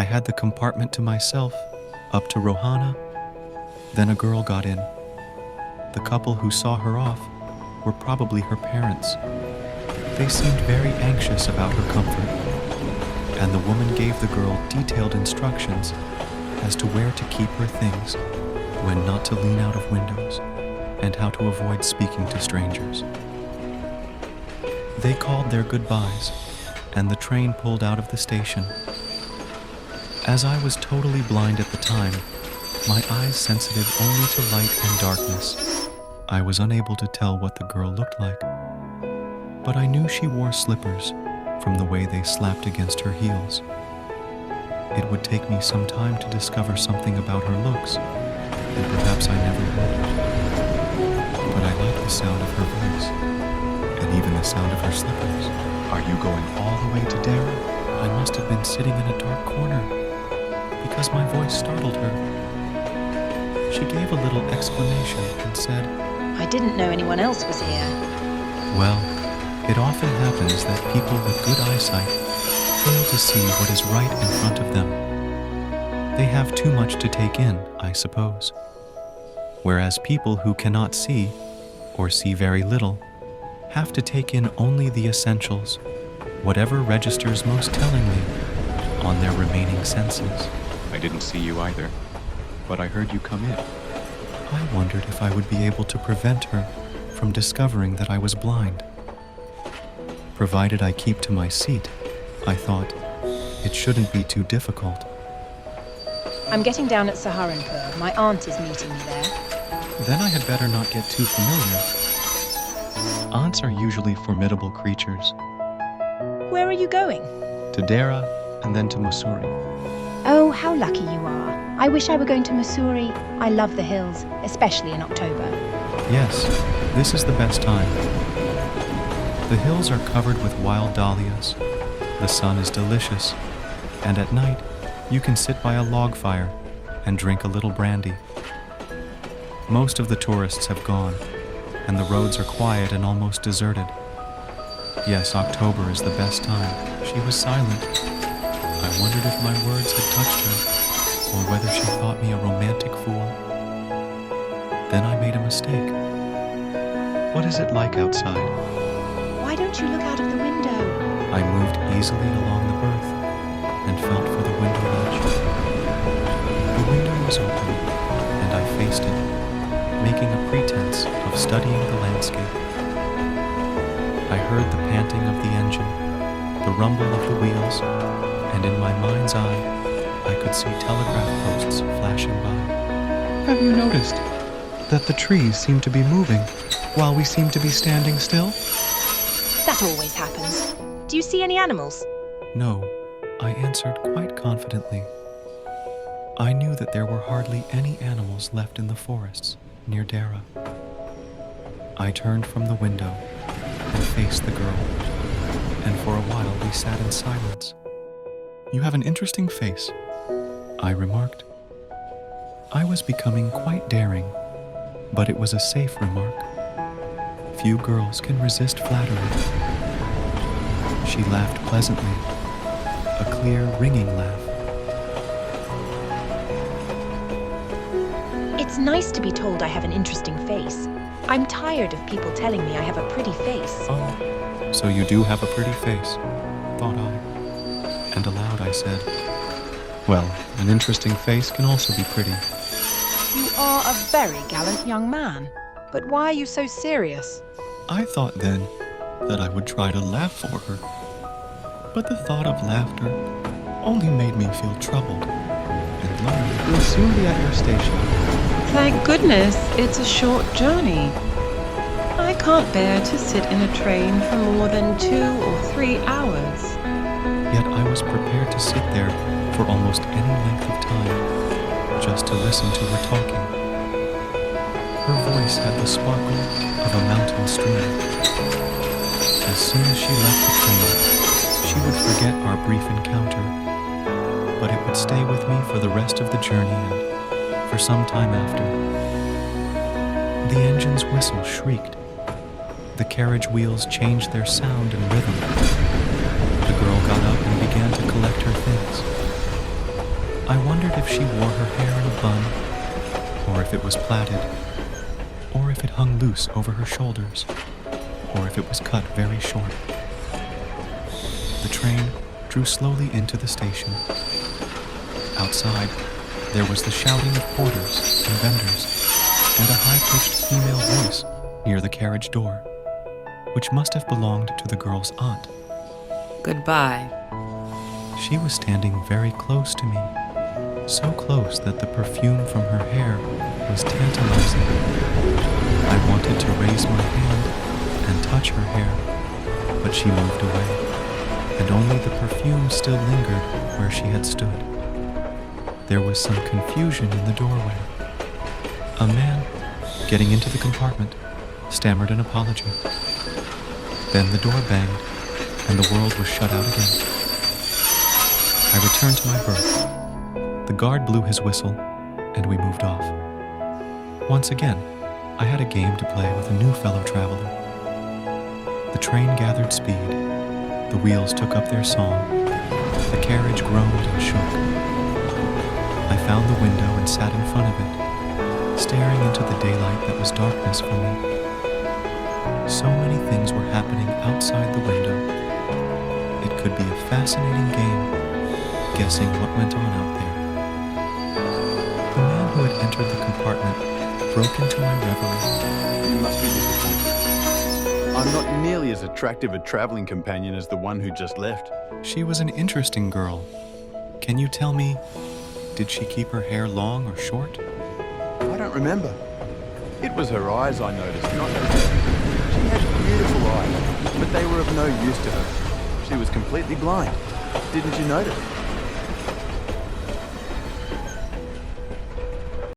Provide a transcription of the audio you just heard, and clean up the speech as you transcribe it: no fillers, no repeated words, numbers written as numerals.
I had the compartment to myself, up to Rohana. Then a girl got in. The couple who saw her off were probably her parents. They seemed very anxious about her comfort, and the woman gave the girl detailed instructions as to where to keep her things, when not to lean out of windows, and how to avoid speaking to strangers. They called their goodbyes, and the train pulled out of the station. As I was totally blind at the time, my eyes sensitive only to light and darkness, I was unable to tell what the girl looked like. But I knew she wore slippers from the way they slapped against her heels. It would take me some time to discover something about her looks, and perhaps I never would. But I liked the sound of her voice, and even the sound of her slippers. "Are you going all the way to Dara?" I must have been sitting in a dark corner, because my voice startled her. She gave a little exclamation and said, I didn't know anyone else was here. "Well, it often happens that people with good eyesight fail to see what is right in front of them. They have too much to take in, I suppose. Whereas people who cannot see, or see very little, have to take in only the essentials, whatever registers most tellingly on their remaining senses." "I didn't see you either, but I heard you come in." I wondered if I would be able to prevent her from discovering that I was blind. Provided I keep to my seat, I thought, it shouldn't be too difficult. I'm getting down at Saharanpur. My aunt is meeting me there. Then I had better not get too familiar. Aunts are usually formidable creatures. Where are you going? To Dara, and then to Mussoorie. Oh, how lucky you are. I wish I were going to Mussoorie. I love the hills, especially in October. Yes, this is the best time. The hills are covered with wild dahlias. The sun is delicious, and at night, you can sit by a log fire and drink a little brandy. Most of the tourists have gone, and the roads are quiet and almost deserted. Yes, October is the best time. She was silent. I wondered if my words had touched her, or whether she thought me a romantic fool. Then I made a mistake. "What is it like outside?" Why don't you look out of the window? I moved easily along the berth and felt for the window ledge. The window was open, and I faced it, making a pretense of studying the landscape. I heard the panting of the engine, the rumble of the wheels, and in my mind's eye, I could see telegraph posts flashing by. "Have you noticed that the trees seem to be moving while we seem to be standing still?" That always happens. Do you see any animals? "No," I answered quite confidently. I knew that there were hardly any animals left in the forests near Dara. I turned from the window and faced the girl, and for a while we sat in silence. "You have an interesting face," I remarked. I was becoming quite daring, but it was a safe remark. Few girls can resist flattery. She laughed pleasantly, a clear, ringing laugh. It's nice to be told I have an interesting face. I'm tired of people telling me I have a pretty face. "Oh, so you do have a pretty face," thought I. And aloud I said, "Well, an interesting face can also be pretty." You are a very gallant young man. But why are you so serious? I thought then that I would try to laugh for her. But the thought of laughter only made me feel troubled. And lonely. "We'll soon be at your station." Thank goodness it's a short journey. I can't bear to sit in a train for more than 2 or 3 hours. Yet I was prepared to sit there for almost any length of time, just to listen to her talking. Her voice had the sparkle of a mountain stream. As soon as she left the train, she would forget our brief encounter, but it would stay with me for the rest of the journey and for some time after. The engine's whistle shrieked. The carriage wheels changed their sound and rhythm. The girl got up and began to collect her things. I wondered if she wore her hair in a bun, or if it was plaited, or if it hung loose over her shoulders, or if it was cut very short. The train drew slowly into the station. Outside, there was the shouting of porters and vendors, and a high-pitched female voice near the carriage door, which must have belonged to the girl's aunt. Goodbye. She was standing very close to me, so close that the perfume from her hair was tantalizing. I wanted to raise my hand and touch her hair, but she moved away, and only the perfume still lingered where she had stood. There was some confusion in the doorway. A man, getting into the compartment, stammered an apology. Then the door banged, and the world was shut out again. I returned to my berth. The guard blew his whistle, and we moved off. Once again, I had a game to play with a new fellow traveler. The train gathered speed. The wheels took up their song. The carriage groaned and shook. I found the window and sat in front of it, staring into the daylight that was darkness for me. So many things were happening outside the window. It could be a fascinating game, guessing what went on out there. The man who had entered the compartment broke into my reverie. You must be disappointed. I'm not nearly as attractive a traveling companion as the one who just left. She was an interesting girl. Can you tell me, did she keep her hair long or short? I don't remember. It was her eyes I noticed, not her hair. She had beautiful eyes, but they were of no use to her. She was completely blind. Didn't you notice?